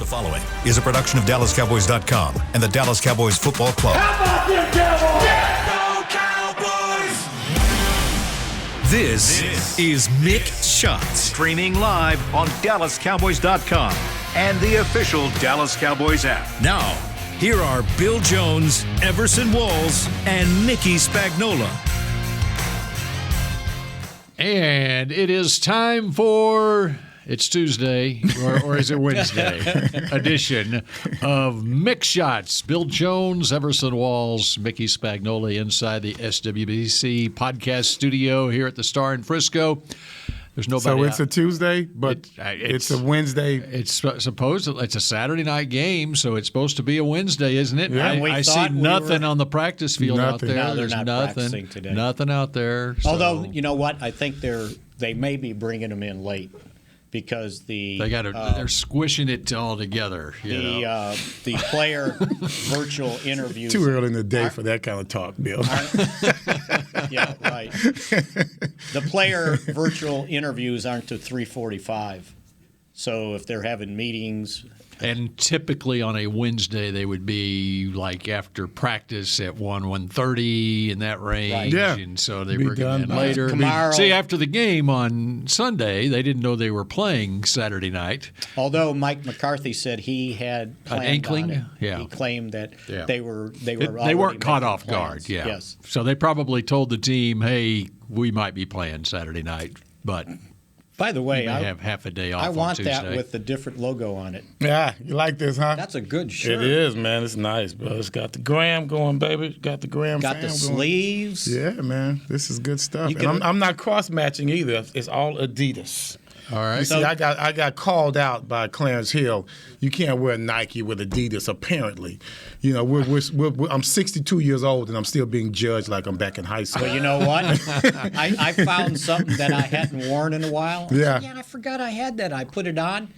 following is a production of DallasCowboys.com and the Dallas Cowboys Football Club. How about them Cowboys? Yeah, go Cowboys! This is Mick Shots, streaming live on DallasCowboys.com and the official Dallas Cowboys app. Now, here are Bill Jones, Everson Walls, and Nicky Spagnola. And it is time for, it's Tuesday, or is it Wednesday, edition of Mick Shots. Bill Jones, Everson Walls, Mickey Spagnola inside the SWBC podcast studio here at the Star in Frisco. There's nobody. So it's a Tuesday, but it's a Wednesday. It's supposedly it's a Saturday night game, so it's supposed to be a Wednesday, isn't it? Yeah. I see nothing on the practice field out there. No, they're There's not practicing today. Nothing out there. So. Although, you know what? I think they may be bringing them in late because they're squishing it all together. The player virtual interviews. Too early in the day for that kind of talk, Bill. Yeah, right. The player virtual interviews aren't to 3:45. So if they're having meetings. And typically on a Wednesday, they would be like after practice at 1:30 in that range. Right. Yeah. And so they Be were done getting by later. tomorrow. See, after the game on Sunday, they didn't know they were playing Saturday night. Although Mike McCarthy said he had planned inkling? on it. Yeah. He claimed that Yeah. they weren't caught making off guard. plans. Yeah. Yes. So they probably told the team, "Hey, we might be playing Saturday night, but By the way, we may have half a day off I on want Tuesday." that with the different logo on it. Yeah, you like this, huh? That's a good shirt. It is, man. It's nice, bro. It's got the gram going, baby. Got the gram. Got the fam sleeves. Going. Yeah, man. This is good stuff. You And can- I'm not cross matching either. It's all Adidas. All right. You see, I got called out by Clarence Hill. You can't wear Nike with Adidas. Apparently, you know, I'm 62 years old and I'm still being judged like I'm back in high school. Well, you know what? I found something that I hadn't worn in a while. I Yeah. said, I forgot I had that. I put it on,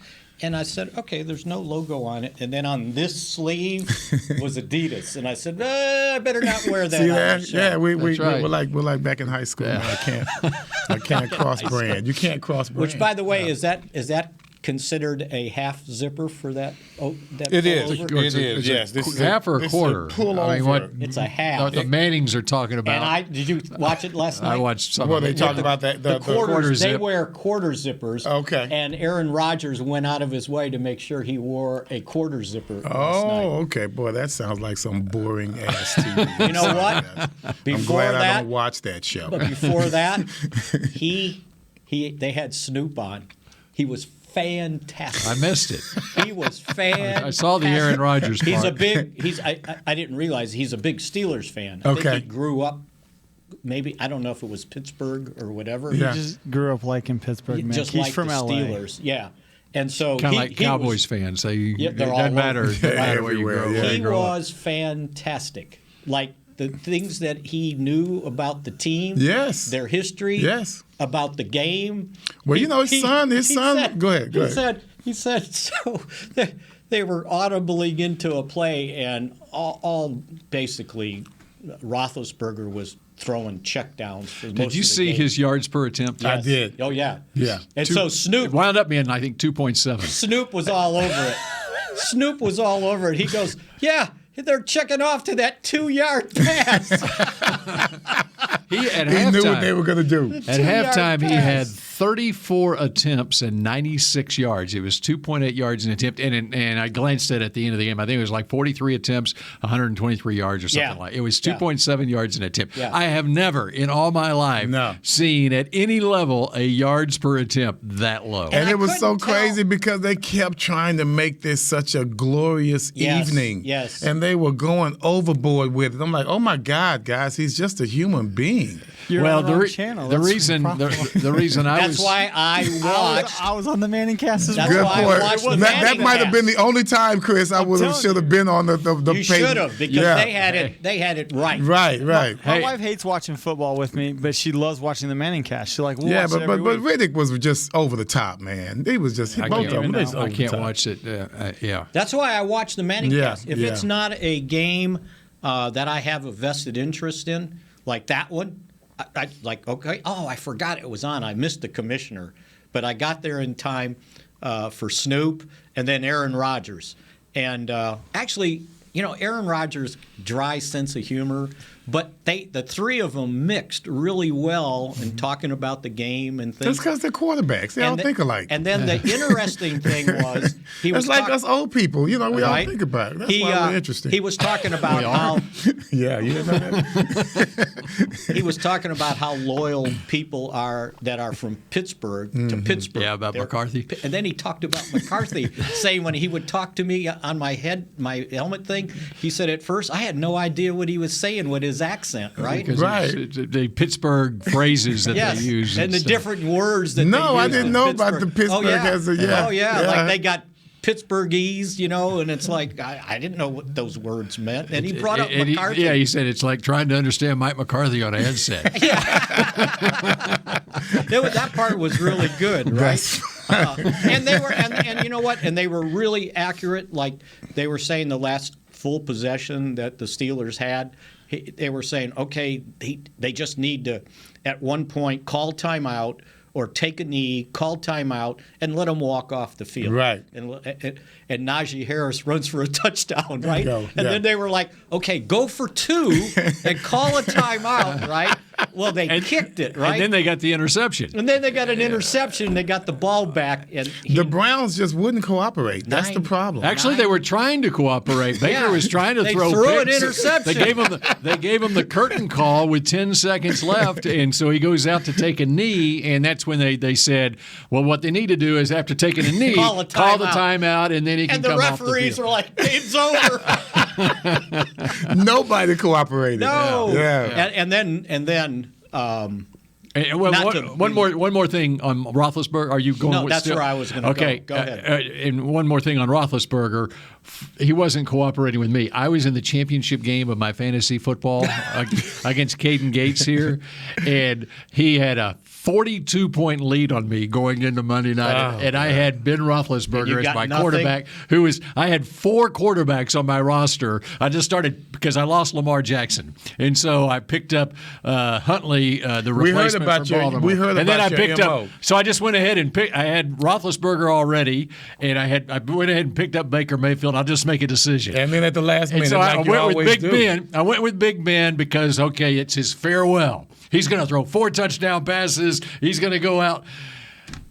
and I said, okay, there's no logo on it. And then on this sleeve was Adidas, and I said, I better not wear that. See on that? the show. Yeah, we're right. like back in high school. Yeah. Man. I can't cross brand. You can't cross brand. Which, by the way, is that considered a half zipper for that? That It is. pullover? It is. Yes. This is half or a this quarter? Is a pull I mean, over. what It's a half. what the Mannings are talking about. And did you watch it last night? I watched some Well, of they it. talked about that. The quarters, quarter they zip. wear quarter zippers. Okay. And Aaron Rodgers went out of his way to make sure he wore a quarter zipper last night. Oh, okay. Boy, that sounds like some boring ass TV. You know what? I'm Before glad I that, don't watch that show. but before that, they had Snoop on. He was fantastic. I missed it. He was fantastic. I saw the Aaron Rodgers He's part. a big. I didn't realize he's a big Steelers fan. I Okay. think he grew up. Maybe I don't know if it was Pittsburgh or whatever. Yeah. He just grew up liking Pittsburgh, He man. just He's like from the LA. Steelers. Yeah. And so Kind of like he Cowboys was, fans. It Yeah, they're all doesn't over. matter. Doesn't matter where you Everywhere, grow. yeah. where you He grow up. was fantastic. Like the things that he knew about the team, Yes. their history, Yes. about the game. Well, you know, his son. said- Go ahead. He said so. They were audibly into a play, and all basically, Roethlisberger was throwing checkdowns for most Did you of the see game. his yards per attempt? I did. Oh yeah. Yeah. And Two- so It Snoop wound up being, I think, 2.7. Snoop was all over it. Snoop was all over it. He goes, yeah, they're checking off to that 2-yard pass. He He knew what they were going to do. At 2-yard halftime, he had pass. 34 attempts and 96 yards. It was 2.8 yards an attempt. And I glanced at the end of the game. I think it was like 43 attempts, 123 yards or something Yeah. like it. It was Yeah. 2.7 yards an attempt. Yeah. I have never in all my life No. seen at any level a yards per attempt that low. And I it was so couldn't tell. crazy because they kept trying to make this such a glorious Yes, evening. yes. And they were going overboard with it. I'm like, oh my God, guys, he's just a human being. You're well, on the wrong channel. That's reason problem. the reason I That's was why I watched. I was on the Manning cast as That's well. Good why I point. watched the That Manning might have been the cast. only time, Chris, I telling should have been on the You page. should have because Yeah. they had it right. Right. My Hey. wife hates watching football with me, but she loves watching the Manning cast. She we'll Yeah, watch it but every week. Riddick was just over the top, man. He was just I both can't, of them. they just I over the can't top. watch it. Yeah. That's why I watch the Manning Yeah, cast. If yeah. it's not a game that I have a vested interest in, like that one, I forgot it was on. I missed the commissioner, but I got there in time. for Snoop, and then Aaron Rodgers. And actually, Aaron Rodgers' dry sense of humor, but the three of them mixed really well in talking about the game and things. That's because they're quarterbacks. They all think alike. And then the interesting thing was he was it's like us old people. We all right? think about it. That's why we're interesting. He was talking about how yeah, you didn't know that? he was talking about how loyal people are that are from Pittsburgh to Pittsburgh. Yeah, about McCarthy. And then he talked about McCarthy, saying when he would talk to me on my helmet thing, he said at first I had no idea what he was saying with his accent, right? Because Right. it's the Pittsburgh phrases that Yes, they use. and the stuff. different words that they No, I use didn't in know about the Pittsburgh as a Oh yeah, like they got Pittsburghese, and it's like I didn't know what those words meant. And he brought up McCarthy. He said it's like trying to understand Mike McCarthy on a headset. That part was really good, right? And they were, and you know what? And they were really accurate. Like they were saying, the last full possession that the Steelers had, they were saying, okay, they just need to, at one point, call timeout or take a knee, call timeout, and let them walk off the field. Right. And Najee Harris runs for a touchdown, right? Go, and then they were like, okay, go for two and call a timeout, right? Well, they kicked it, right? And then they got the interception. And then they got an interception. They got the ball back. And The Browns just wouldn't cooperate. That's the problem. Actually, they were trying to cooperate. Baker was trying to They throw threw an picks. interception. They gave him the curtain call with 10 seconds left, and so he goes out to take a knee, and that's when they said, well, what they need to do is after taking a knee, Call the timeout, and then he can and the come off the referees field. were like, game's over. Nobody cooperated. No. Yeah. And then And Not to one more thing on Roethlisberger. Are you going? No, with that's still? where I was going to okay, go. Go ahead. And one more thing on Roethlisberger. He wasn't cooperating with me. I was in the championship game of my fantasy football against Caden Gates here, and he had a 42-point lead on me going into Monday night, and I had Ben Roethlisberger as got my nothing? quarterback. I had 4 quarterbacks on my roster. I just started because I lost Lamar Jackson, and so I picked up Huntley, the replacement about for your- Baltimore. we heard and then I about your picked MO. up. So I just went ahead and I had Roethlisberger already, and I went ahead and picked up Baker Mayfield. I'll just make a decision. And then at the last And minute, so like I you went with always Big do. Ben. I went with Big Ben because it's his farewell. He's going to throw 4 touchdown passes. He's going to go out.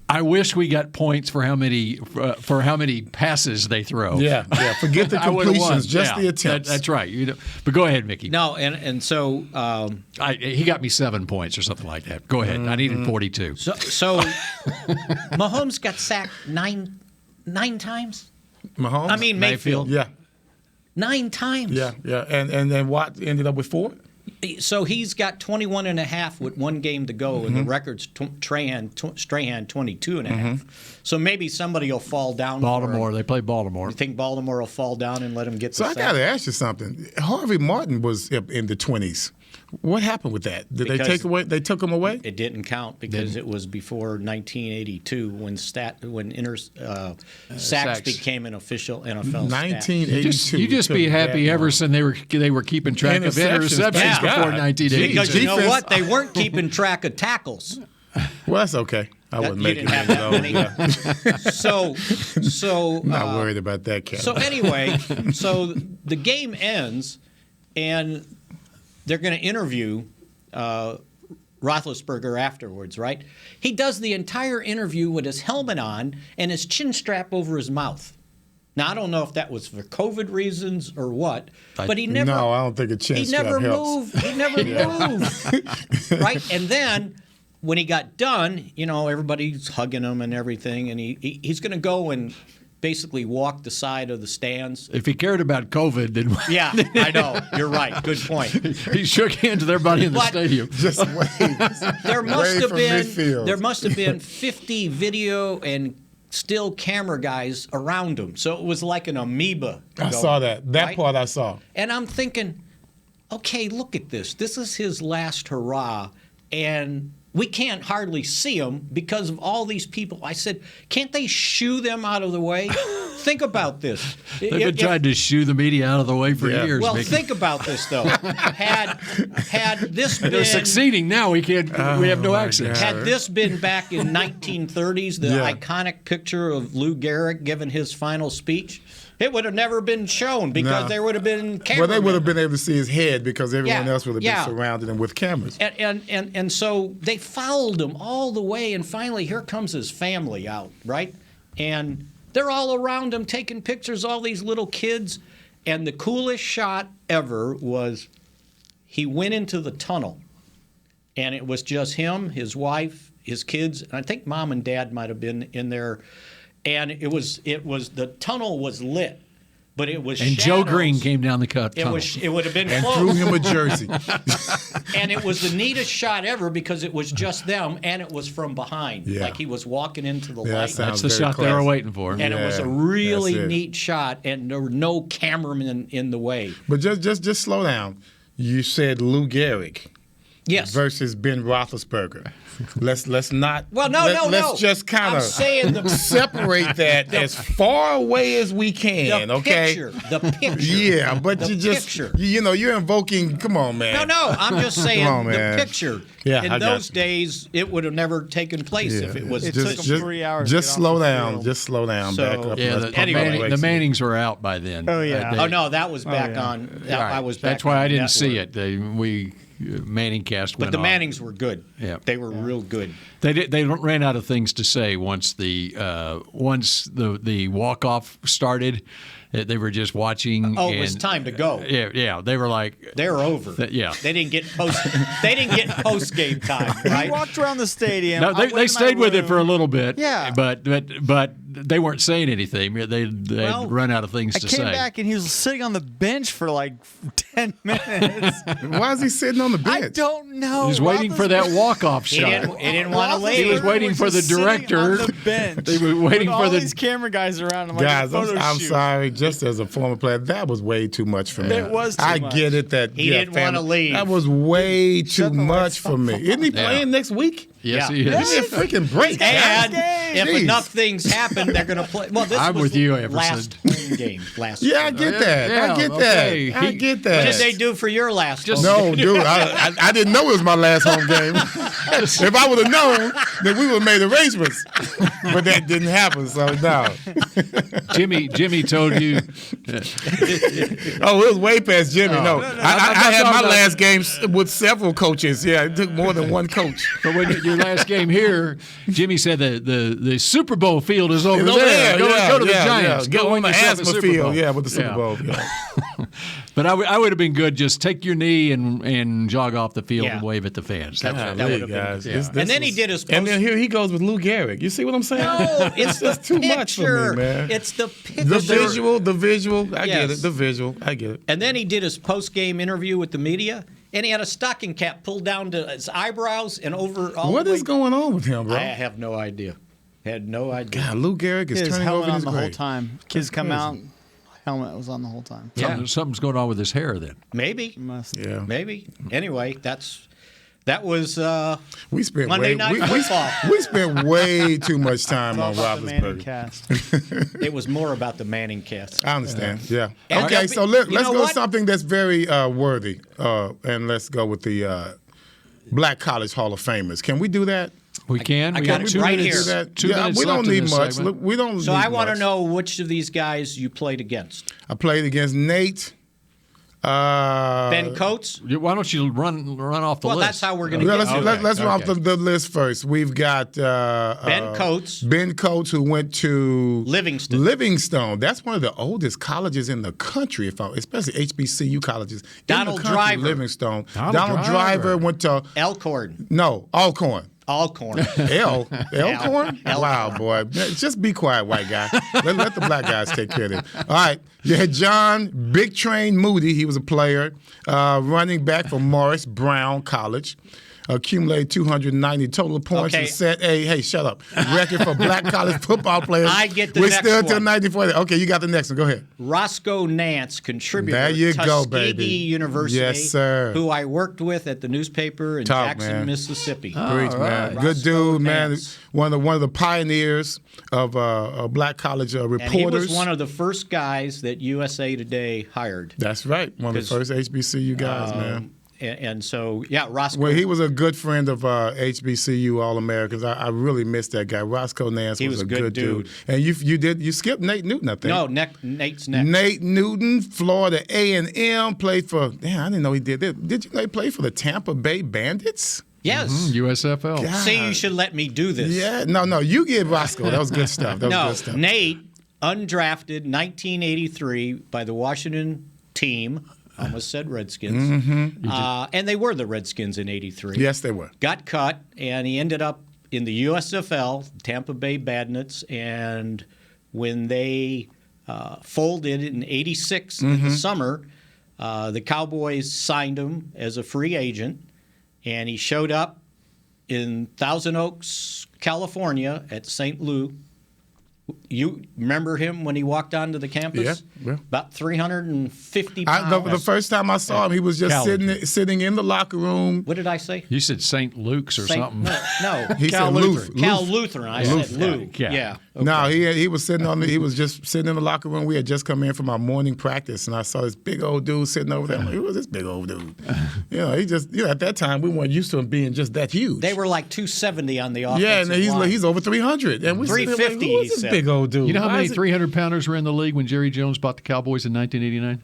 I wish we got points for how many passes they throw. Yeah. Forget the I would've won. completions, just Yeah, the attempts. That's right. But go ahead, Mickey. no, and so He got me 7 points or something like that. Go ahead. I needed 42. so Mahomes got sacked nine times. Mahomes? I mean Mayfield. Yeah. 9 times. Yeah. And then Watt ended up with 4? So he's got 21 and a half with 1 game to go, and the record's Strahan 22 and a half. So maybe somebody will fall down. Baltimore. They play Baltimore. You think Baltimore will fall down and let him get So the I sack? got to ask you something. Harvey Martin was up in the 20s. What happened with that? Did Because they take away? They took him away? It didn't count because it was before 1982 when sacks became an official NFL stat. 1982. You just be took happy, that long. Everson. They were keeping track of Interceptions, interceptions thank before God. 1980. Because you know Defense- what? They weren't keeping track of tackles. Well, that's okay. I wouldn't You make didn't it have that many. Yeah. So Not worried about that, Kevin. So anyway, so the game ends, and they're going to interview Roethlisberger afterwards, right? He does the entire interview with his helmet on and his chin strap over his mouth. Now, I don't know if that was for COVID reasons or what, but he never. No, I don't think a chin He strap never helps. moved. He never moved. Right? And then when he got done, everybody's hugging him and everything, and he's going to go and basically walk the side of the stands. If he cared about COVID, then Yeah, I know. You're right. Good point. he shook hands with everybody in the But- stadium. Just wait. There must Away have from been midfield. 50 video and still camera guys around him. So it was like an amoeba. I going, saw that. That right? part I saw. And I'm thinking, okay, look at this. This is his last hurrah, and we can't hardly see him because of all these people. I said, can't they shoo them out of the way? think about this. They've been trying to shoo the media out of the way for years. Well, Mickey. think about this though. Had this been They're succeeding now. We can't. we have no access. Had this been back in 1930s, the iconic picture of Lou Gehrig giving his final speech, it would have never been shown because there would have been cameras. Well, they would have been able to see his head because everyone else would have been surrounded him with cameras. And so they followed him all the way, and finally here comes his family out, right? And they're all around him taking pictures, all these little kids. And the coolest shot ever was he went into the tunnel, and it was just him, his wife, his kids, and I think mom and dad might have been in there. And it was the tunnel was lit, but it was and shadows. Joe Green came down the tunnel. It would have been and close. threw him a jersey. And it was the neatest shot ever because it was just them, and it was from behind, like he was walking into the light. That's the shot they were waiting for. And it was a really neat shot, and there were no cameramen in the way. But just slow down. You said Lou Gehrig. Yes. Versus Ben Roethlisberger. Let's not. Well, no. Let's just kind of separate that as far away as we can. The picture. Yeah, but you're invoking. Come on, man. No. I'm just saying the picture. Yeah, in those days, it would have never taken place if it was. It took them 3 hours. Just slow down. Just slow down. So, back up. Yeah, the Mannings were out by then. Oh yeah. Oh no, that was back on. I was back. That's why on I didn't network. see it. Manning cast went But the on. Mannings were good. Yeah. They were real good. They ran out of things to say once the walk off started. They were just watching. Oh, it was time to go. Yeah. They were like they were over. They didn't get post game time. Right? We walked around the stadium. No, they stayed with it for a little bit. Yeah. But they weren't saying anything. They'd run out of things to say. I came back and he was sitting on the bench for like 10 minutes. Why is he sitting on the bench? I don't know. He was waiting for that walk-off shot. He didn't want to leave. He was waiting for the director. On the bench. They were waiting for all the these camera guys around him. Like Guys, I'm sorry. Just as a former player, that was way too much for me. It was too much. get it that he didn't want to leave. That was way too much for me. Isn't he playing next week? Yes, Yeah. he is. Give me a freaking break. And guys. if Jeez. enough things happen, they're going to play. Well, this I'm was with you, the last home game. Yeah, I get that. Yeah, I get okay. that. I get that. What did they do for your last home No, game? dude, I didn't know it was my last home game. If I would have known, then we would have made arrangements. But that didn't happen, so no. Jimmy told you. Oh, it was way past Jimmy. No, I had my no. last game with several coaches. Yeah, it took more than one coach. But when your last game here, Jimmy said the Super Bowl field is over It's over there. there. Go to the Giants. Go on win the yourself a asthma Super field. Bowl. Yeah, with the Super Bowl. Yeah. But I would have been good. Just take your knee and jog off the field Yeah. and wave at the fans. That would have been. guys. Yeah. This And then he did his And post. then here he goes with Lou Gehrig. You see what I'm saying? No, it's the just too picture. much for me, man. It's the picture. The visual. I get Yes. it. The visual. I get it. And then he did his post-game interview with the media, and he had a stocking cap pulled down to his eyebrows and over all What the way. is going on with him, bro? I have no idea. Had no idea. God, Lou Gehrig is His turning helmet over on his the whole grave. time. Kids come crazy. out, helmet was on the whole time. Something's going on with his hair then. Maybe. Must. Yeah. Maybe. Anyway, that was We spent Monday way, Night we, Football. we spent way too much time It's all on about the Manning Roethlisberger. cast. It was more about the Manning cast. I understand. Yeah. And Okay, you so let's know go what? to something that's very worthy, and let's go with the Black College Hall of Famers. Can we do that? We can. I We got got it 2 right minutes. here. That? 2 Yeah, minutes we don't left in need this much. segment. Look, we don't. So need I want to much. know which of these guys you played against. I played against Nate. Ben Coates. Why don't you run off the Well, list? that's how we're going to Well, get. let's run off the list first. We've got Ben Coates. Ben Coates, who went to Livingston. Livingston. That's one of the oldest colleges in the country, especially HBCU colleges. Donald in the country, Driver. Livingston. Donald Driver Driver went to Elkhorn. Alcorn. Alcorn. Elkhorn? Wow, boy. Just be quiet, white guy. Let the black guys take care of it. All right. You had John Big Train Moody. He was a player, running back for Morris Brown College. accumulated 290 total points Okay. and set a, hey, shut up, record for black college football players. I get the We're next still until one. 1940. Okay, you got the next one. Go ahead. Roscoe Nance, contributor There you at go, Tuskegee baby. University, Yes, sir. who I worked with at the newspaper in Talk, Jackson, man. Mississippi. Preach, man. Roscoe Good dude, man. Nance. One of the pioneers of black college reporters. And he was one of the first guys that USA Today hired. That's right. One of the 'Cause, first HBCU guys, man. And so, yeah, Roscoe. Well, he was a good friend of HBCU All-Americans. I really miss that guy. Roscoe Nance He was a was a good good dude. And you skipped Nate Newton, I think. No, Nate's next. Nate Newton, Florida A&M, played for. Damn, I didn't know he did that. Did you know he played for the Tampa Bay Bandits? Yes. USFL. God. See, you should let me do this. Yeah, no, you get Roscoe. That was good stuff. That was No, good stuff. Nate, undrafted, 1983 by the Washington team. I almost said Redskins. And they were the Redskins in 83. Yes, they were. Got cut, and he ended up in the USFL, Tampa Bay Bandits, and when they folded in 86 in the summer, the Cowboys signed him as a free agent, and he showed up in Thousand Oaks, California at St. Lou. You remember him when he walked onto the campus? Yeah. About 350 pounds. The first time I saw him, he was just sitting in the locker room. What did I say? You said St. Luke's or something. No. He Cal said Lutheran. Cal Lutheran. I said Lou. Yeah. Okay. No, he was sitting on. He was just sitting in the locker room. We had just come in from our morning practice, and I saw this big old dude sitting over there. I'm like, who was this big old dude? He just, at that time we weren't used to him being just that huge. They were like 270 on the offensive Yeah, and line. he's over 300, and we 350, who is he this said. big old dude? You know how Why many is it- 300-pounders were in the league when Jerry Jones bought the Cowboys in 1989?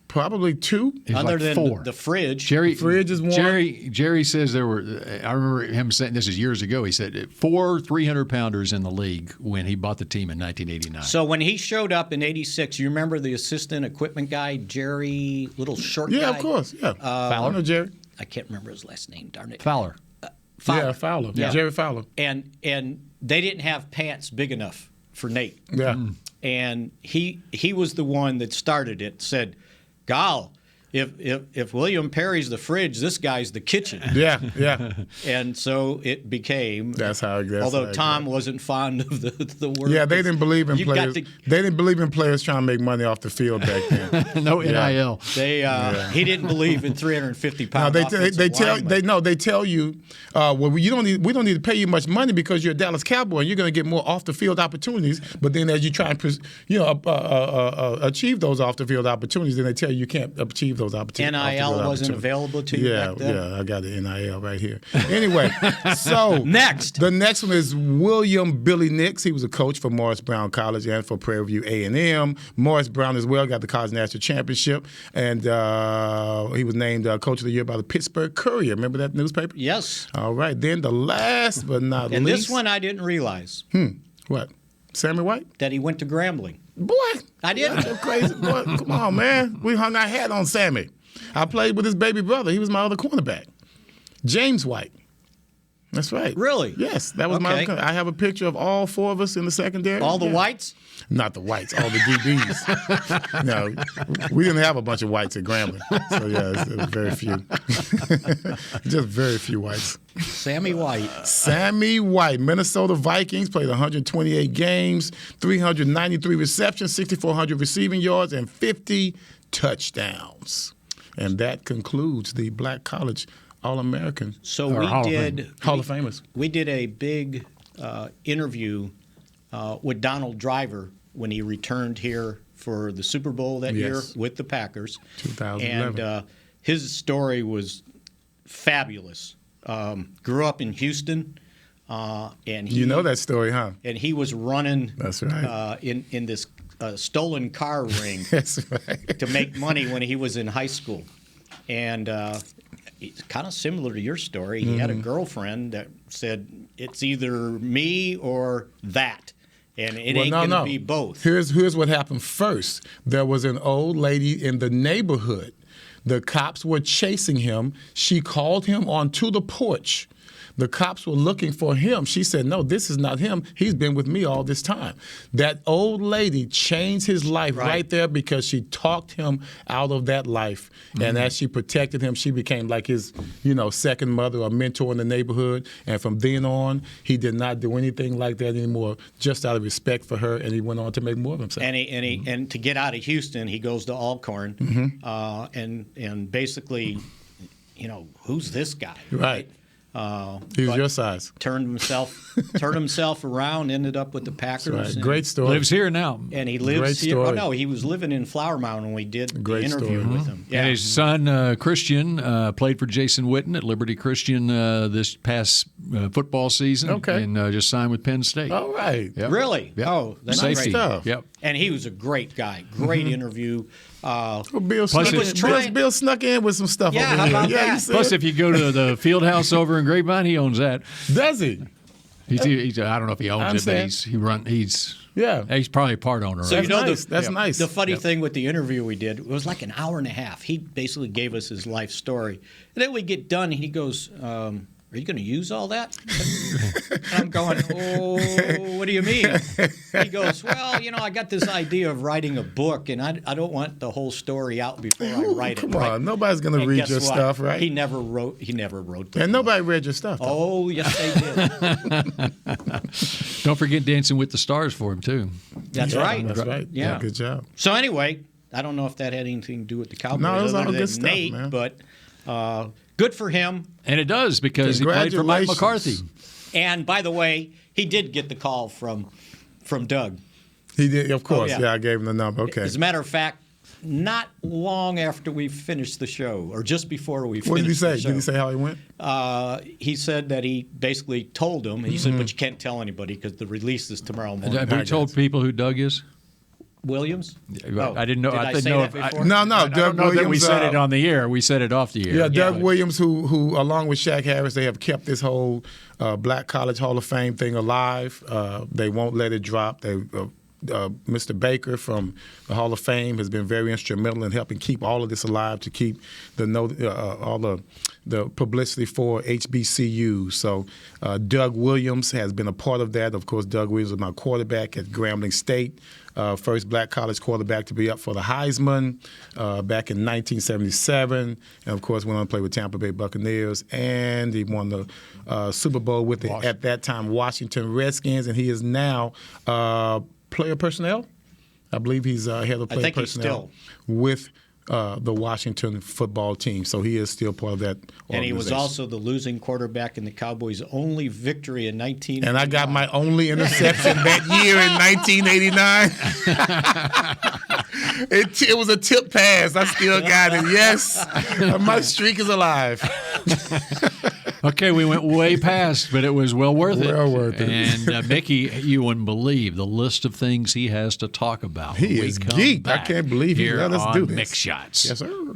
Probably two. It was Other like than four. the fridge. Fridge is one. Jerry says there were. I remember him saying this is years ago. He said 4 300-pounders in the league when he bought the team in 1989. So when he showed up in 86, you remember the assistant equipment guy, Jerry, little short guy? Yeah, of course. Yeah, I know Jerry. I can't remember his last name, darn it. Fowler. Fowler. Yeah, Fowler. Yeah. Jerry Fowler. And they didn't have pants big enough for Nate. Yeah. And he was the one that started it, said, "Gal, if William Perry's the fridge, this guy's the kitchen." Yeah. And so it became. That's how it goes. Although Tom wasn't fond of the word. Yeah, they didn't believe in You've got players. to- They didn't believe in players trying to make money off the field back then. No NIL. He didn't believe in 350 Now pound. they tell you, well, we don't need to pay you much money because you're a Dallas Cowboy and you're going to get more off the field opportunities. But then as you try and achieve those off the field opportunities, then they tell you can't achieve those opportunities. NIL wasn't available to you back then? Yeah, I got the NIL right here. Anyway, so Next. the next one is William Billy Nix. He was a coach for Morris Brown College and for Prairie View A&M. Morris Brown as well got the college national championship, and he was named Coach of the Year by the Pittsburgh Courier. Remember that newspaper? Yes. All right. Then the last but not And least. this one I didn't realize What? Sammy White? that he went to Grambling. Boy. I didn't. You're crazy, boy. Come on, man. We hung our hat on Sammy. I played with his baby brother. He was my other cornerback. James White. That's right. Really? Yes, that was Okay. I have a picture of all four of us in the secondary. All the Yeah. whites? Not the whites, all the DBs. No, we didn't have a bunch of whites at Grambling. So, yeah, it was very few. Just very few whites. Sammy White. Sammy White, Minnesota Vikings, played 128 games, 393 receptions, 6,400 receiving yards, and 50 touchdowns. And that concludes the Black College All-American. So Or we Hall of did Hall of Famers. We did a big interview with Donald Driver when he returned here for the Super Bowl that year Yes. with the Packers. 2011. And his story was fabulous. Grew up in Houston, and he, You know that story, huh? and he was running. That's right. In this stolen car ring That's right. to make money when he was in high school, and it's kind of similar to your story. He had a girlfriend that said it's either me or that, and it ain't gonna be both. Here's what happened first. There was an old lady in the neighborhood. The cops were chasing him. She called him onto the porch. the cops were looking for him. She said, no, this is not him. He's been with me all this time. That old lady changed his life right there because she talked him out of that life. And as she protected him, she became like his, second mother or mentor in the neighborhood. And from then on, he did not do anything like that anymore, just out of respect for her. And he went on to make more of himself. And to get out of Houston, he goes to Alcorn, and basically, who's this guy? Right. He was your size. Turned himself around. Ended up with the Packers. Right. Great story. Lives here now. And he lives here. Oh no, he was living in Flower Mound when we did the interview with him. Yeah. And his son Christian played for Jason Witten at Liberty Christian this past football season. Okay. And just signed with Penn State. All right. Yep. Really? Yep. Oh, that's Nice great stuff. Yep. And he was a great guy. Great interview. Bill snuck in with some stuff over how here. about Yeah, that? you see Plus, it? if you go to the field house over in Grapevine, he owns that. Does he? He's I don't know if he owns it, but he's probably a part owner. So right? That's nice. The funny thing with the interview we did, it was like an hour and a half. He basically gave us his life story. And then we get done, and he goes, are you going to use all that? And I'm going, what do you mean? He goes, well, I got this idea of writing a book, and I don't want the whole story out before I write it. Come on, nobody's going to And read guess your what? stuff, right? He never wrote the And nobody read your stuff. Though. Oh, yes, they did. Don't forget Dancing with the Stars for him, too. That's right. That's right. Yeah. Good job. So anyway, I don't know if that had anything to do with the Cowboys. No, it was all other good than stuff, Nate, man. But good for him. And it does, because he played for Mike McCarthy. And by the way, he did get the call from Doug. He did, of course. yeah. Yeah, I gave him the number. Okay. As a matter of fact, not long after we finished the show, or just before we finished What did he say? the show. Did he say how he went? He said that he basically told him. He said, but you can't tell anybody because the release is tomorrow morning. Have we told people who Doug is? Williams? I didn't know. Did I I didn't say know that before? No, I Doug don't know Williams. that we said it on the air. We said it off the air. Yeah, Doug Williams, who along with Shaq Harris, they have kept this whole Black College Hall of Fame thing alive. They won't let it drop. Mr. Baker from the Hall of Fame has been very instrumental in helping keep all of this alive, to keep all the publicity for HBCU. So Doug Williams has been a part of that. Of course, Doug Williams was my quarterback at Grambling State, first black college quarterback to be up for the Heisman back in 1977. And, of course, went on to play with Tampa Bay Buccaneers. And he won the Super Bowl with the, at that time, Washington Redskins. And he is now player personnel. I believe he's head of player personnel with the Washington football team. So he is still part of that organization. And he was also the losing quarterback in the Cowboys' only victory in 1989. And I got my only interception that year in 1989. It was a tip pass. I still got it. Yes. My streak is alive. Okay, we went way past, but it was well worth it. Well worth it. And Mickey, you wouldn't believe the list of things he has to talk about. He is geeked. I can't believe he let us do this. Mick Shots. Yes, sir.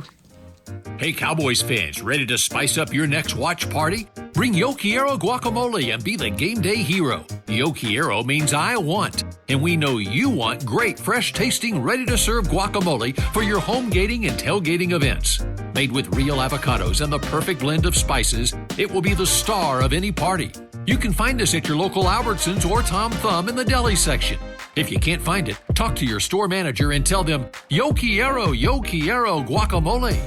Hey, Cowboys fans, ready to spice up your next watch party? Bring Yo Quiero guacamole and be the game day hero. Yo Quiero means I want, and we know you want great, fresh-tasting, ready-to-serve guacamole for your home gating and tailgating events. Made with real avocados and the perfect blend of spices, it will be the star of any party. You can find us at your local Albertsons or Tom Thumb in the deli section. If you can't find it, talk to your store manager and tell them, Yo Quiero guacamole.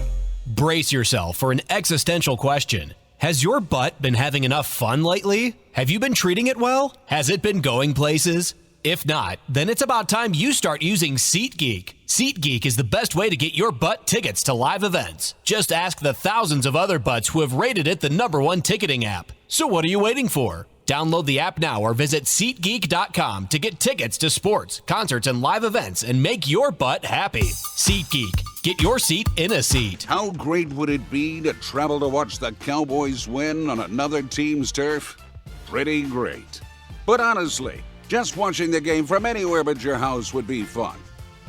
Brace yourself for an existential question. Has your butt been having enough fun lately? Have you been treating it well? Has it been going places? If not, then it's about time you start using SeatGeek. SeatGeek is the best way to get your butt tickets to live events. Just ask the thousands of other butts who have rated it the #1 ticketing app. So what are you waiting for? Download the app now or visit SeatGeek.com to get tickets to sports, concerts, and live events and make your butt happy. SeatGeek. Get your seat in a seat. How great would it be to travel to watch the Cowboys win on another team's turf? Pretty great. But honestly, just watching the game from anywhere but your house would be fun.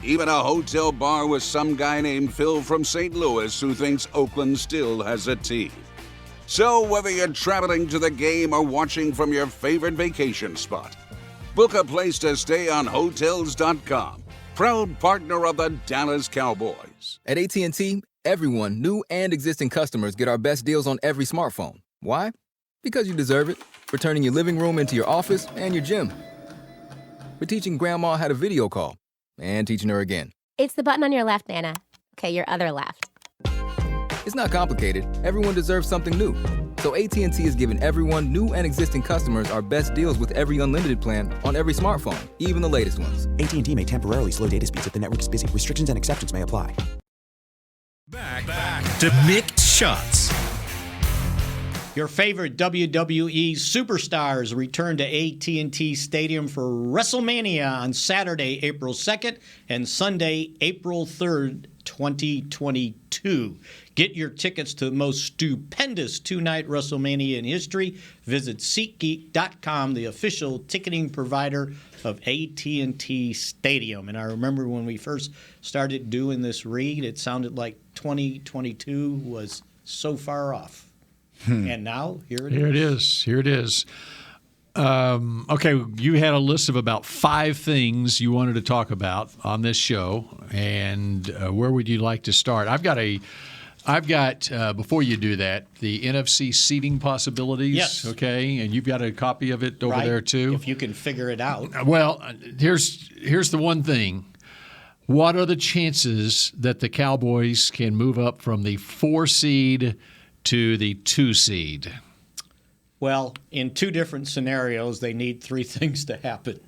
Even a hotel bar with some guy named Phil from St. Louis who thinks Oakland still has a team. So whether you're traveling to the game or watching from your favorite vacation spot, book a place to stay on Hotels.com, proud partner of the Dallas Cowboys. At AT&T, everyone, new and existing customers, get our best deals on every smartphone. Why? Because you deserve it. For turning your living room into your office and your gym. For teaching Grandma how to video call. And teaching her again. It's the button on your left, Nana. Okay, your other left. It's not complicated. Everyone deserves something new. So AT&T is giving everyone, new and existing customers, our best deals with every unlimited plan on every smartphone, even the latest ones. AT&T may temporarily slow data speeds if the network is busy. Restrictions and exceptions may apply. Back to Mick Shots. Your favorite WWE superstars return to AT&T Stadium for WrestleMania on Saturday, April 2nd and Sunday, April 3rd, 2022. Get your tickets to the most stupendous two-night WrestleMania in history. Visit SeatGeek.com, the official ticketing provider of AT&T Stadium. And I remember when we first started doing this read, it sounded like 2022 was so far off. And now, here it is. Here it is. Okay, you had a list of about 5 things you wanted to talk about on this show, and where would you like to start? I've got before you do that, the NFC seeding possibilities. Yes. Okay, and you've got a copy of it over there too. If you can figure it out. Well, here's the one thing. What are the chances that the Cowboys can move up from the 4 seed to the 2 seed? Well, in 2 different scenarios, they need 3 things to happen.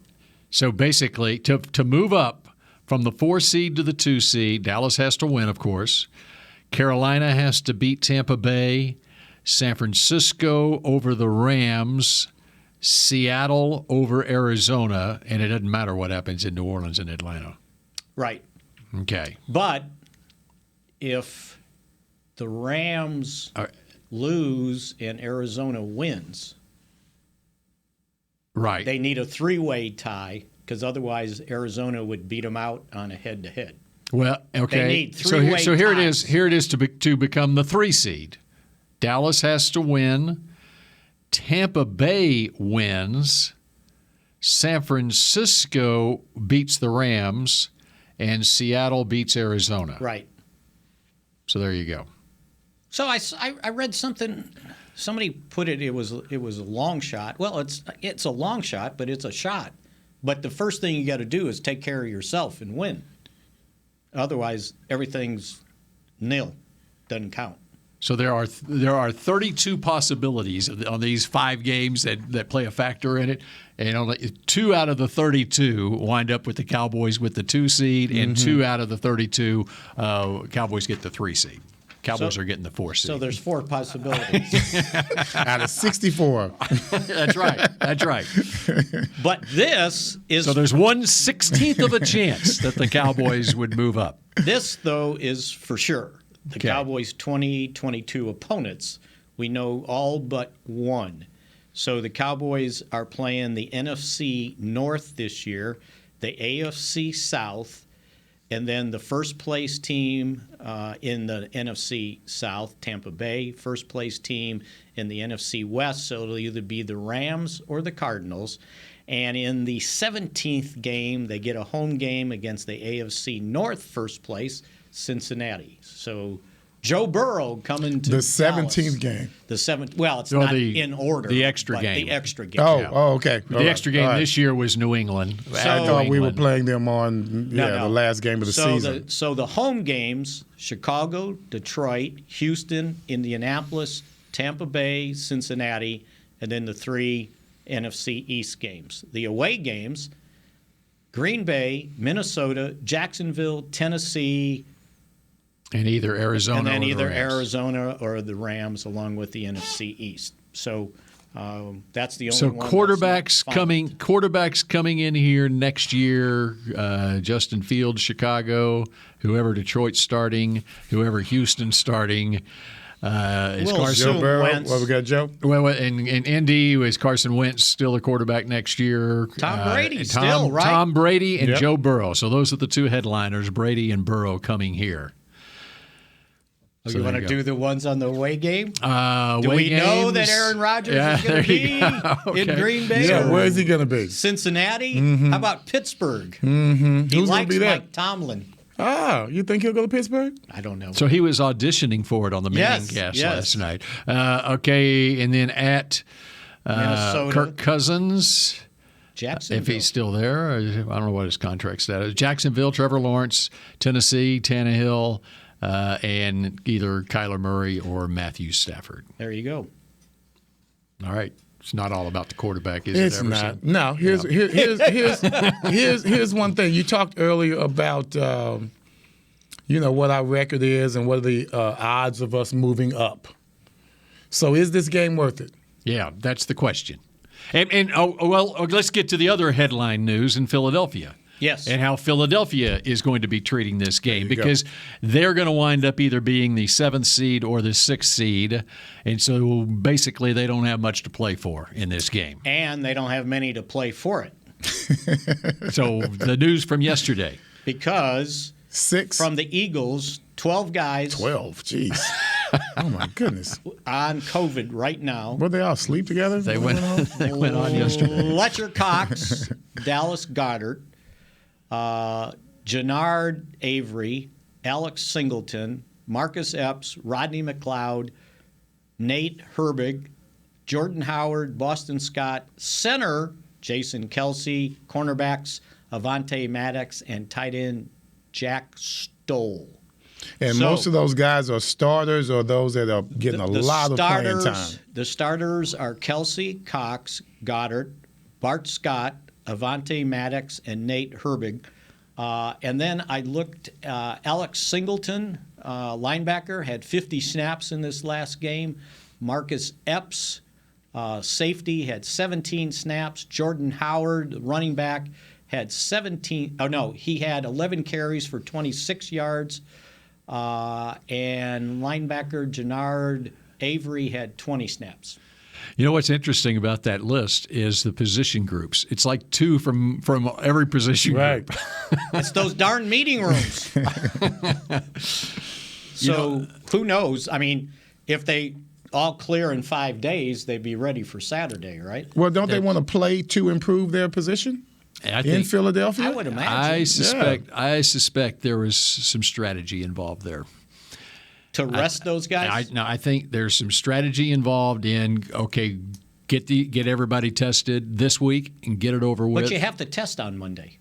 So basically, to move up from the 4 seed to the 2 seed, Dallas has to win, of course. Carolina has to beat Tampa Bay. San Francisco over the Rams. Seattle over Arizona. And it doesn't matter what happens in New Orleans and Atlanta. Right. Okay. But if the Rams lose and Arizona wins, right, they need a 3-way tie because otherwise Arizona would beat them out on a head-to-head. Well, okay. They need 3-way so here it ties. is. Here it is to become the 3 seed. Dallas has to win. Tampa Bay wins. San Francisco beats the Rams, and Seattle beats Arizona. Right. So there you go. So I read something. Somebody put it. It was a long shot. Well, it's a long shot, but it's a shot. But the first thing you got to do is take care of yourself and win. Otherwise, everything's nil. Doesn't count. So there are 32 possibilities on these 5 games that play a factor in it, and only 2 out of the 32 wind up with the Cowboys with the 2 seed, and 2 out of the 32 Cowboys get the 3 seed. Cowboys are getting the 4 seed. So there's 4 possibilities. Out of 64. That's right. That's right. But this is So there's 1/16 of a chance that the Cowboys would move up. This, though, is for sure. The Okay. Cowboys' 2022 opponents, we know all but one. So the Cowboys are playing the NFC North this year, the AFC South, and then the first-place team in the NFC South, Tampa Bay, first-place team in the NFC West, so it'll either be the Rams or the Cardinals. And in the 17th game, they get a home game against the AFC North first place, Cincinnati. So Joe Burrow coming to The 17th Dallas. game. The 7th. Well, it's Well, not the- in order. the extra but game. The extra game. Oh, okay. The extra game this year was New England. I thought we were playing them on No. the last game of the season. So the home games: Chicago, Detroit, Houston, Indianapolis, Tampa Bay, Cincinnati, and then the 3 NFC East games. The away games: Green Bay, Minnesota, Jacksonville, Tennessee, and either Arizona and then or the either Rams. Arizona or the Rams, along with the NFC East. So that's the only So one. quarterbacks coming in here next year. Justin Fields, Chicago. Whoever Detroit's starting. Whoever Houston's starting. Is We'll Carson Joe Burrow. Wentz. Well, we got Joe. Well, in Indy is Carson Wentz still the quarterback next year. Tom Brady and still, right? Tom Brady and Yep. Joe Burrow. So those are the 2 headliners. Brady and Burrow coming here. Oh, So you there want to you go. do the ones on the away game? Do Away we know games. that Aaron Rodgers Yeah, is going to there you be go. in Okay. Green Bay? Yeah, or where is he going to be? Cincinnati? How about Pittsburgh? He Who's going to likes be that? Mike Tomlin. Oh, you think he'll go to Pittsburgh? I don't know. So he was auditioning for it on the Manning cast last night. Okay, and then at Minnesota. Kirk Cousins, Jacksonville. if he's still there. I don't know what his contract status is. Jacksonville, Trevor Lawrence, Tennessee, Tannehill, and either Kyler Murray or Matthew Stafford. There you go. All right. It's not all about the quarterback, is It's it? not. No. Here's one thing. You talked earlier about what our record is and what are the odds of us moving up. So is this game worth it? Yeah, that's the question. And let's get to the other headline news in Philadelphia. Yes. And how Philadelphia is going to be treating this game because they're going to wind up either being the 7th seed or the 6th seed. And so basically they don't have much to play for in this game. And they don't have many to play for it. So the news from yesterday. Because 6 from the Eagles, 12 guys. 12, jeez. Oh, my goodness. On COVID right now. Were they all sleep together? They went on yesterday. Fletcher Cox, Dallas Goedert, Jannard Avery, Alex Singleton, Marcus Epps, Rodney McLeod, Nate Herbig, Jordan Howard, Boston Scott, center Jason Kelsey, cornerbacks Avonte Maddox, and tight end Jack Stoll. And most of those guys are starters or those that are getting a lot of playing time. The starters are Kelsey, Cox, Goddard, Bart Scott, Avonte Maddox, and Nate Herbig. And then I looked, Alex Singleton, linebacker, had 50 snaps in this last game. Marcus Epps, safety, had 17 snaps. Jordan Howard, running back, had he had 11 carries for 26 yards. And linebacker Jannard Avery had 20 snaps. You know what's interesting about that list is the position groups. It's like 2 from every position group. It's those darn meeting rooms. So who knows? I mean, if they all clear in 5 days, they'd be ready for Saturday, right? Well, don't they want to play to improve their position in Philadelphia? I would imagine. I suspect there was some strategy involved there. To rest those guys? I think there's some strategy involved in, get everybody tested this week and get it over with. But you have to test on Monday.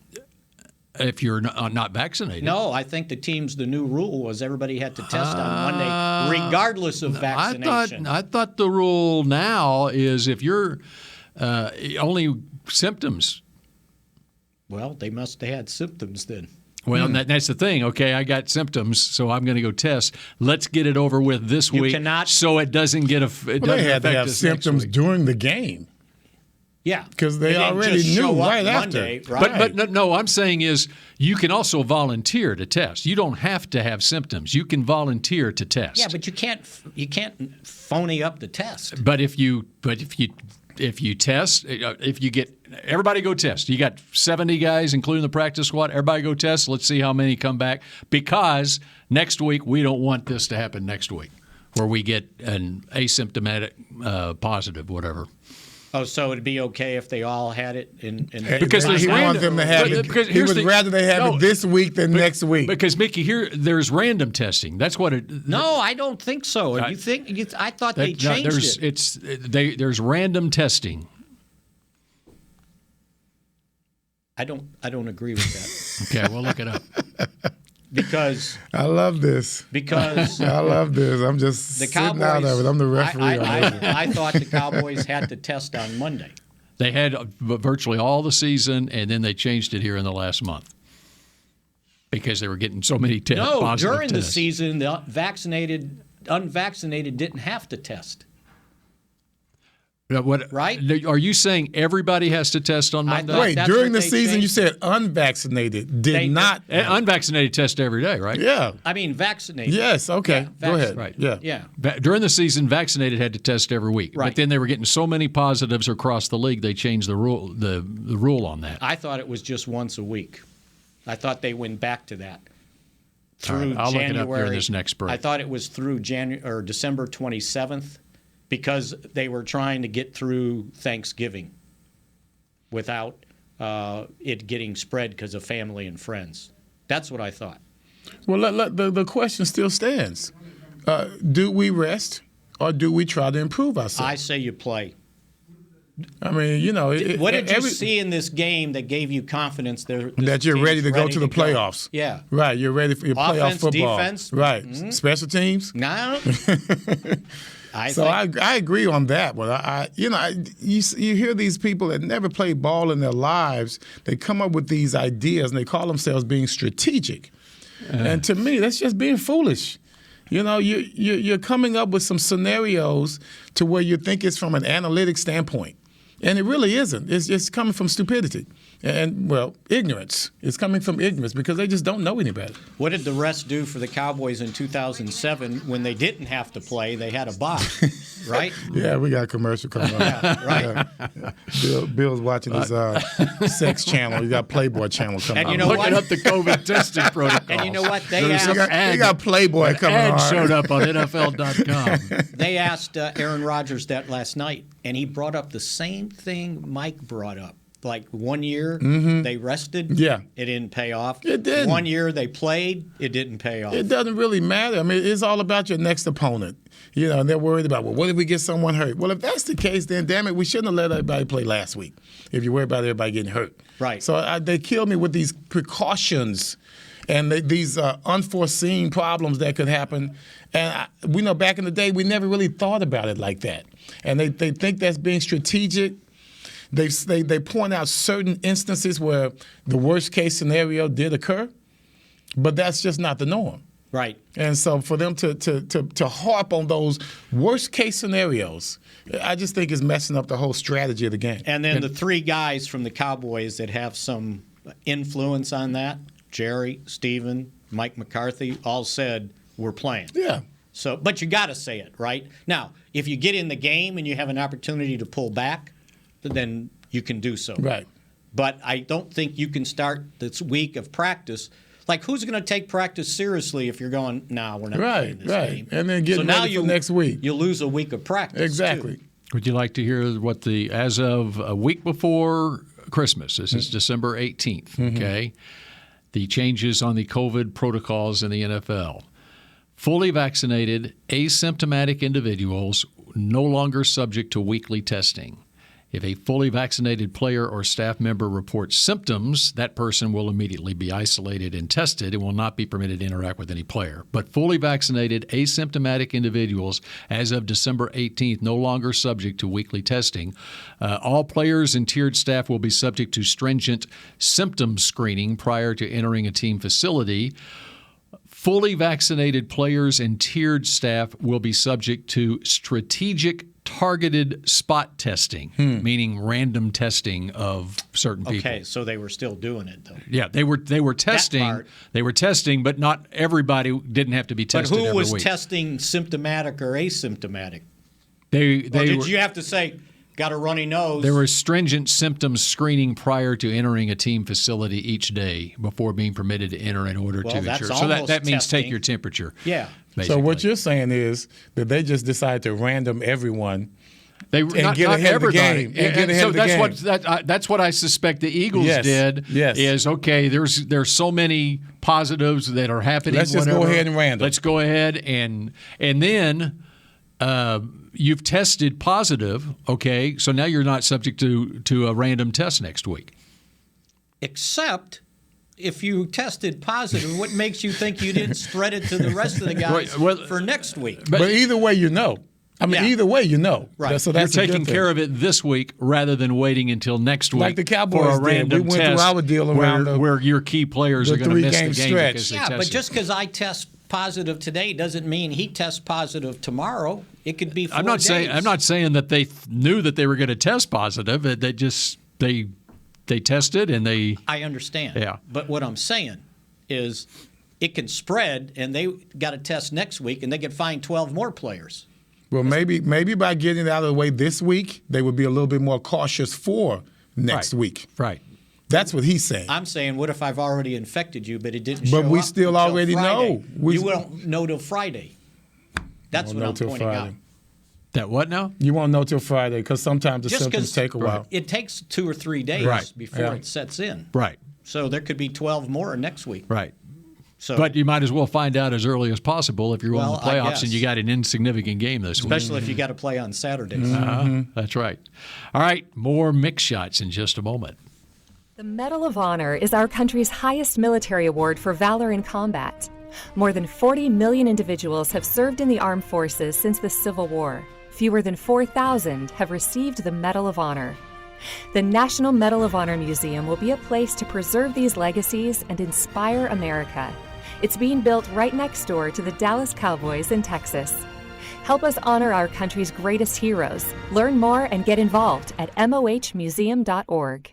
If you're not vaccinated. No, I think the new rule was everybody had to test on Monday regardless of vaccination. I thought the rule now is if you're only symptoms. Well, they must have had symptoms then. Well, that's the thing. Okay, I got symptoms, so I'm going to go test. Let's get it over with this week so it doesn't get they had to have symptoms during the game. Yeah. Because they already knew right Monday, after. Right. But no, I'm saying is you can also volunteer to test. You don't have to have symptoms. You can volunteer to test. Yeah, but you can't phony up the test. But if you test, if you get everybody go test. You got 70 guys, including the practice squad. Everybody go test. Let's see how many come back. Because next week we don't want this to happen next week, where we get an asymptomatic positive, whatever. Oh, so it'd be okay if they all had it because he wants them to have it. He would rather they have it this week than next week. Because Mickey, here there's random testing. That's what it. No, I don't think so. I thought they changed it. There's random testing. I don't agree with that. Okay, we'll look it up. Because I love this. Because I love this. I'm just the sitting out of it. I'm the referee. I thought the Cowboys had to test on Monday. They had virtually all the season, and then they changed it here in the last month because they were getting so many positive tests. No, during the season, the unvaccinated didn't have to test. Right? Are you saying everybody has to test on Monday? Wait, during the season you said unvaccinated did not. Unvaccinated test every day, right? Yeah. I mean vaccinated. Yes, okay. Yeah, go ahead. Right. Yeah. During the season, vaccinated had to test every week. Right. But then they were getting so many positives across the league, they changed the rule on that. I thought it was just once a week. I thought they went back to that. Through I'll January. look it up during this next break. I thought it was through December 27th. Because they were trying to get through Thanksgiving without it getting spread because of family and friends. That's what I thought. Well, the question still stands. Do we rest or do we try to improve ourselves? I say you play. I mean, you know. What did you see in this game that gave you confidence that you're ready to go to the playoffs? Yeah. Right. You're ready for your playoff football. Defense? Right. Mm-hmm. Special teams? No. I agree on that one. You hear these people that never played ball in their lives. They come up with these ideas and they call themselves being strategic. And to me, that's just being foolish. You know, you're coming up with some scenarios to where you think it's from an analytic standpoint. And it really isn't. It's just coming from stupidity and, well, ignorance. It's coming from ignorance because they just don't know any better. What did the rest do for the Cowboys in 2007 when they didn't have to play? They had a bye, right? Yeah, we got a commercial coming on. Yeah, right. Yeah. Bill's watching his sex channel. You got Playboy channel coming on. And you know looking up the COVID testing protocol. And you know what? They got Playboy coming on. Ad showed up on NFL.com. They asked Aaron Rodgers that last night, and he brought up the same thing Mike brought up. Like 1 year, they rested. Yeah. It didn't pay off. It didn't. 1 year they played. It didn't pay off. It doesn't really matter. I mean, it's all about your next opponent. You know, and they're worried about, well, what if we get someone hurt? Well, if that's the case, then damn it, we shouldn't have let everybody play last week if you're worried about everybody getting hurt. Right. So they killed me with these precautions and these unforeseen problems that could happen. And we know back in the day, we never really thought about it like that. And they think that's being strategic. They point out certain instances where the worst case scenario did occur, but that's just not the norm. Right. And so for them to harp on those worst case scenarios, I just think is messing up the whole strategy of the game. And then the three guys from the Cowboys that have some influence on that, Jerry, Steven, Mike McCarthy, all said we're playing. Yeah. So, but you got to say it, right? Now, if you get in the game and you have an opportunity to pull back, then you can do so. Right. But I don't think you can start this week of practice. Like, who's going to take practice seriously if you're going, nah, we're not playing this game? And then getting ready for next week. You lose a week of practice. Exactly. Too. Would you like to hear what as of a week before Christmas, this is December 18th, okay, the changes on the COVID protocols in the NFL. Fully vaccinated, asymptomatic individuals no longer subject to weekly testing. If a fully vaccinated player or staff member reports symptoms, that person will immediately be isolated and tested and will not be permitted to interact with any player. But fully vaccinated, asymptomatic individuals, as of December 18th, no longer subject to weekly testing. All players and tiered staff will be subject to stringent symptom screening prior to entering a team facility. Fully vaccinated players and tiered staff will be subject to strategic targeted spot testing, meaning random testing of certain people. Okay, so they were still doing it, though. Yeah, they were testing. They were testing, but not everybody didn't have to be tested every week. But who was testing symptomatic or asymptomatic? Did you have to say, got a runny nose? There was stringent symptom screening prior to entering a team facility each day before being permitted to enter in order to ensure. So that means take your temperature. Yeah. Basically. So what you're saying is that they just decided to random everyone and get ahead of the game. That's what I suspect the Eagles did. Yes. Is okay. There's so many positives that are happening. Let's just go ahead and random. Let's go ahead and then you've tested positive. Okay, so now you're not subject to a random test next week. Except if you tested positive, what makes you think you didn't spread it to the rest of the guys for next week? But either way, you know. Either way, you know. Right. So that's you're taking care of it this week rather than waiting until next week. Like the Cowboys for a random we went test through our deal around where your key players are going to miss the game stretch. because they but tested. just because I test positive today doesn't mean he tests positive tomorrow. It could be 4 days. I'm not saying that they knew that they were going to test positive. They tested and they. I understand. Yeah. But what I'm saying is it can spread, and they got to test next week, and they can find 12 more players. Well, maybe by getting it out of the way this week, they would be a little bit more cautious for next week. Right. That's what he's saying. I'm saying, what if I've already infected you, but it didn't show up? But we still until already Friday? know. You won't know till Friday. That's what I'm pointing out. That what now? You won't know till Friday because sometimes the Just symptoms take a while. It takes 2 or 3 days before it sets in. Right. So there could be 12 more next week. Right. But you might as well find out as early as possible if you're in the Well, I playoffs guess. and you got an insignificant game this week. Especially if you got to play on Saturdays. That's right. All right, more Mick shots in just a moment. The Medal of Honor is our country's highest military award for valor in combat. More than 40 million individuals have served in the armed forces since the Civil War. Fewer than 4,000 have received the Medal of Honor. The National Medal of Honor Museum will be a place to preserve these legacies and inspire America. It's being built right next door to the Dallas Cowboys in Texas. Help us honor our country's greatest heroes. Learn more and get involved at mohmuseum.org.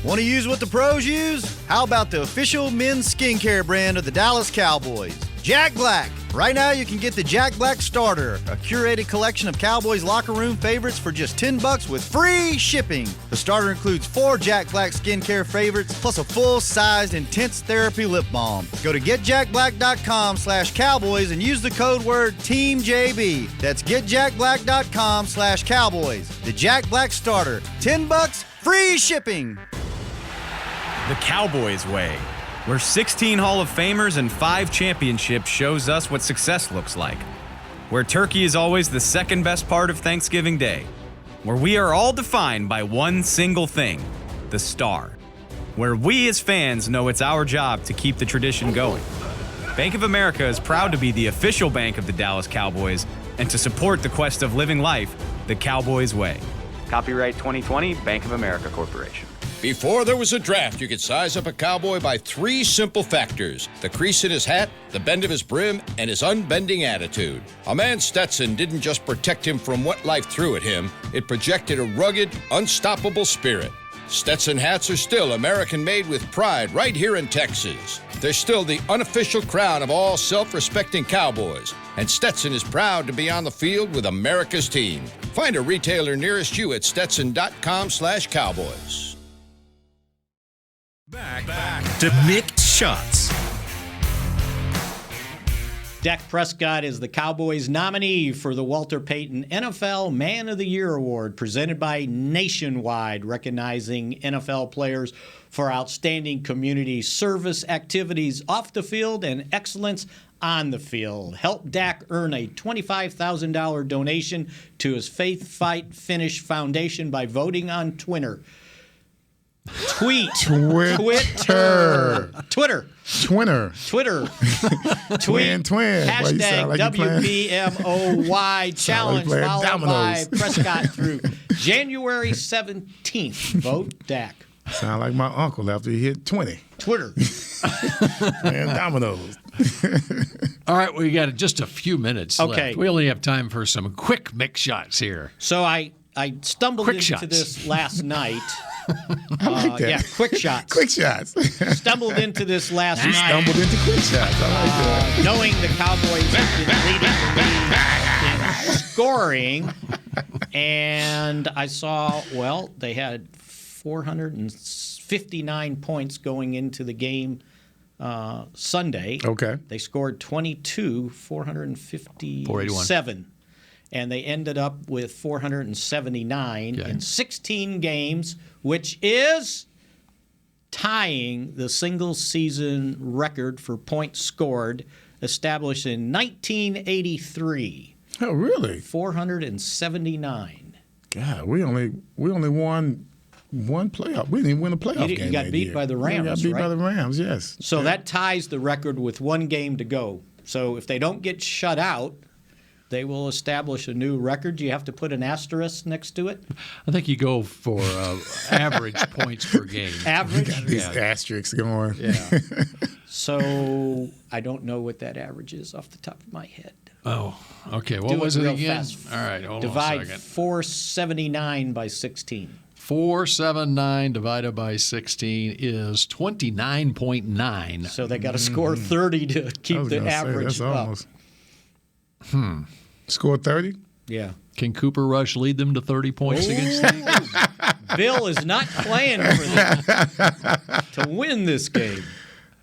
Want to use what the pros use? How about the official men's skincare brand of the Dallas Cowboys, Jack Black? Right now you can get the Jack Black Starter, a curated collection of Cowboys locker room favorites for just $10 with free shipping. The starter includes 4 Jack Black skincare favorites plus a full-sized intense therapy lip balm. Go to getjackblack.com/cowboys and use the code word TEAMJB. That's getjackblack.com/cowboys. The Jack Black Starter, $10, free shipping. The Cowboys way, where 16 Hall of Famers and 5 championships shows us what success looks like. Where turkey is always the second best part of Thanksgiving Day. Where we are all defined by one single thing, the star. Where we as fans know it's our job to keep the tradition going. Bank of America is proud to be the official bank of the Dallas Cowboys and to support the quest of living life the Cowboys way. Copyright 2020, Bank of America Corporation. Before there was a draft, you could size up a cowboy by 3 simple factors: the crease in his hat, the bend of his brim, and his unbending attitude. A man Stetson didn't just protect him from what life threw at him, it projected a rugged, unstoppable spirit. Stetson hats are still American-made with pride right here in Texas. They're still the unofficial crown of all self-respecting cowboys, and Stetson is proud to be on the field with America's team. Find a retailer nearest you at stetson.com/cowboys. Back to Mick Shots. Dak Prescott is the Cowboys nominee for the Walter Payton NFL Man of the Year Award, presented by Nationwide, recognizing NFL players for outstanding community service activities off the field and excellence on the field. Help Dak earn a $25,000 donation to his Faith Fight Finish Foundation by voting on Twitter. Tweet. Twitter. Tweet. Twin. Hashtag Like WPMOY challenge followed by Prescott through January 17th. Vote Dak. Sound like my uncle after he hit 20. Twitter. Playing dominoes. All right, we got just a few minutes left. We only have time for some quick Mick shots here. So I stumbled into this last night. I like that. Yeah, quick shots. Quick shots. Stumbled into this last night. Stumbled into quick shots. I like that. Knowing the Cowboys have been leading the league in scoring, and I saw, they had 459 points going into the game Sunday. Okay. They scored 457. And they ended up with 479 in 16 games, which is tying the single-season record for points scored established in 1983. Oh, really? 479. God, we only won one playoff. We didn't even win a playoff game. You got beat by the Rams, We got beat right? by the Rams, yes. So that ties the record with one game to go. So if they don't get shut out, they will establish a new record. Do you have to put an asterisk next to it? I think you go for average points per game. Average? Got these asterisks going. Yeah. So I don't know what that average is off the top of my head. Oh, okay. What Do was it it real again? fast. All right, hold Divide on a second. 479 by 16. 479 divided by 16 is 29.9. So they got to score 30 to keep the average up. Score 30? Yeah. Can Cooper Rush lead them to 30 points against the Eagles? Bill is not playing for them to win this game.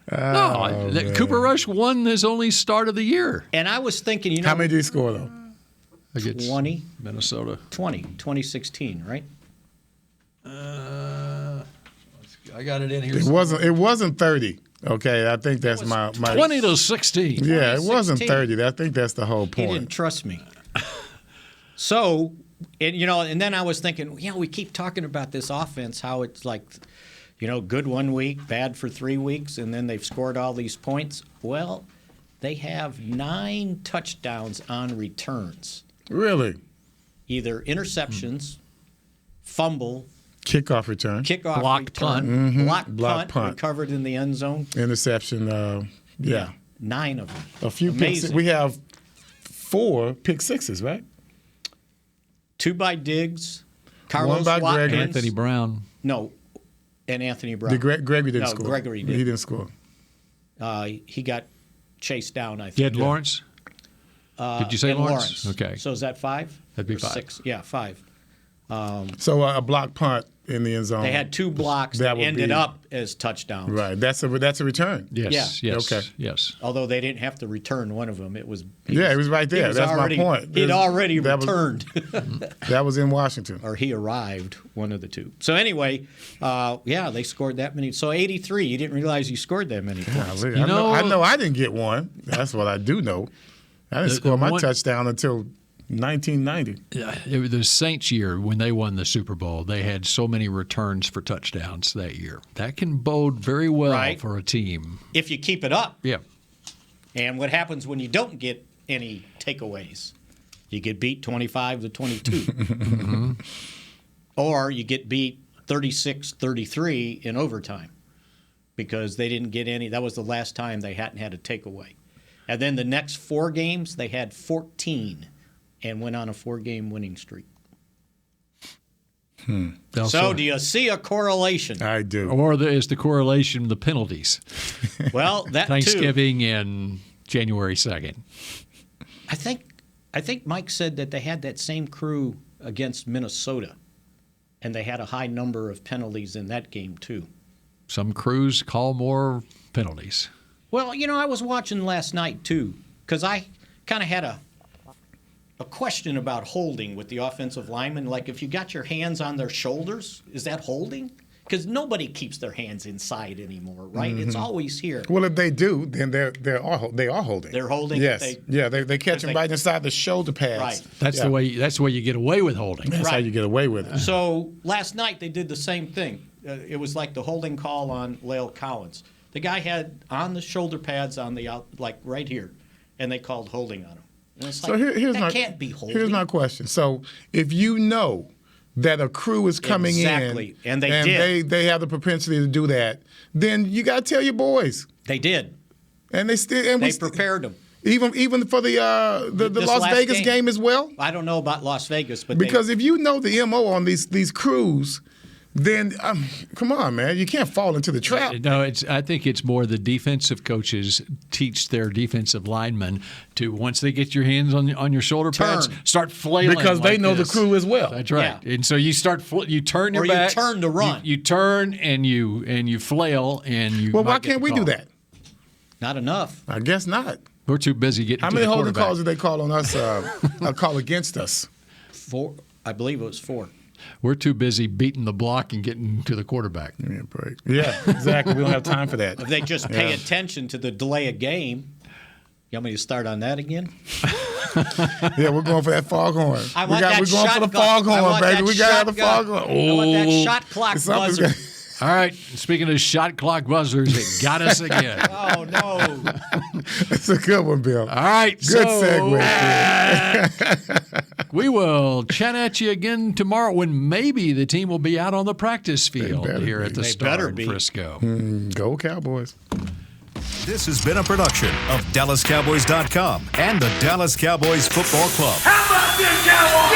Cooper Rush won his only start of the year. And I was thinking, how many did he score, though? Against 20. Minnesota. 2016, right? I got it in here. It wasn't 30. Okay, I think that's my 20-16. Yeah, it wasn't 16. 30. I think that's the whole point. He didn't trust me. So, and then I was thinking, we keep talking about this offense, how it's like, good 1 week, bad for 3 weeks, and then they've scored all these points. Well, they have 9 touchdowns on returns. Really? Either interceptions, fumble, kickoff return, blocked punt, blocked punt, recovered in the end zone, interception. Yeah, 9 of them. A few picks. We have 4 pick sixes, right? 2 by Diggs, Carlos 1 by Watkins, Gregory. Anthony Brown. No, and Anthony Brown. Gregory didn't score. Gregory did. He didn't score. He got chased down, I think. You had Lawrence? Did you say and Lawrence? Okay. So is that 5? That'd be or 5. 6? Yeah, 5. So a block punt in the end zone. They had 2 blocks that ended up as touchdowns. Right. That's a return. Yes. Yeah. Yes. Okay. Yes. Although they didn't have to return one of them. It was right there. That's already, my point. He'd already returned. That was in Washington. Or he arrived, one of the two. So anyway, they scored that many. So 83. You didn't realize you scored that many points. I know I didn't get one. That's what I do know. I didn't score my touchdown until 1990. Yeah, it was the Saints year when they won the Super Bowl. They had so many returns for touchdowns that year. That can bode very well for a team. If you keep it up. Yeah. And what happens when you don't get any takeaways? You get beat 25-22. Or you get beat 36-33 in overtime because they didn't get any. That was the last time they hadn't had a takeaway. And then the next 4 games, they had 14 and went on a 4-game winning streak. So do you see a correlation? I do. Or is the correlation the penalties? Well, that Thanksgiving and January 2nd. I think Mike said that they had that same crew against Minnesota, and they had a high number of penalties in that game too. Some crews call more penalties. Well, I was watching last night too, because I kind of had a question about holding with the offensive linemen. Like, if you got your hands on their shoulders, is that holding? Because nobody keeps their hands inside anymore, right? It's always here. Well, if they do, then they are holding. They're holding. Yes. They catch them right inside the shoulder pads. Right. That's the way. That's the way you get away with holding. That's how you get away with it. So last night they did the same thing. It was like the holding call on Lale Collins. The guy had on the shoulder pads on the like right here, and they called holding on him. And it's like, that can't be holding. Here's my question. So if you know that a crew is coming in, and they have the propensity to do that, then you got to tell your boys. They did, and they prepared them. Even for the Las Vegas game as well. I don't know about Las Vegas, but because if you know the MO on these crews, then come on, man, you can't fall into the trap. No, I think it's more the defensive coaches teach their defensive linemen to, once they get your hands on your shoulder pads, start flailing because they know this. The crew as well. That's right. Yeah. And so you you turn your back, you turn to run. You turn and you flail and you. Well, why can't we do that? Not enough. I guess not. We're too busy getting. How to many the holding calls did they call on us? A call against us? 4. I believe it was 4. We're too busy beating the block and getting to the quarterback. Yeah, exactly. We don't have time for that. If they just pay attention to the delay of game. You want me to start on that again? Yeah, we're going for that foghorn. We're going for the foghorn, baby. We got the foghorn. I want that shot clock buzzer. All right. Speaking of shot clock buzzers, it got us again. Oh, no. That's a good one, Bill. All right. Good segue. We will chat at you again tomorrow when maybe the team will be out on the practice field here at the Star in Frisco. Go Cowboys. This has been a production of DallasCowboys.com and the Dallas Cowboys Football Club. How about this, Cowboys?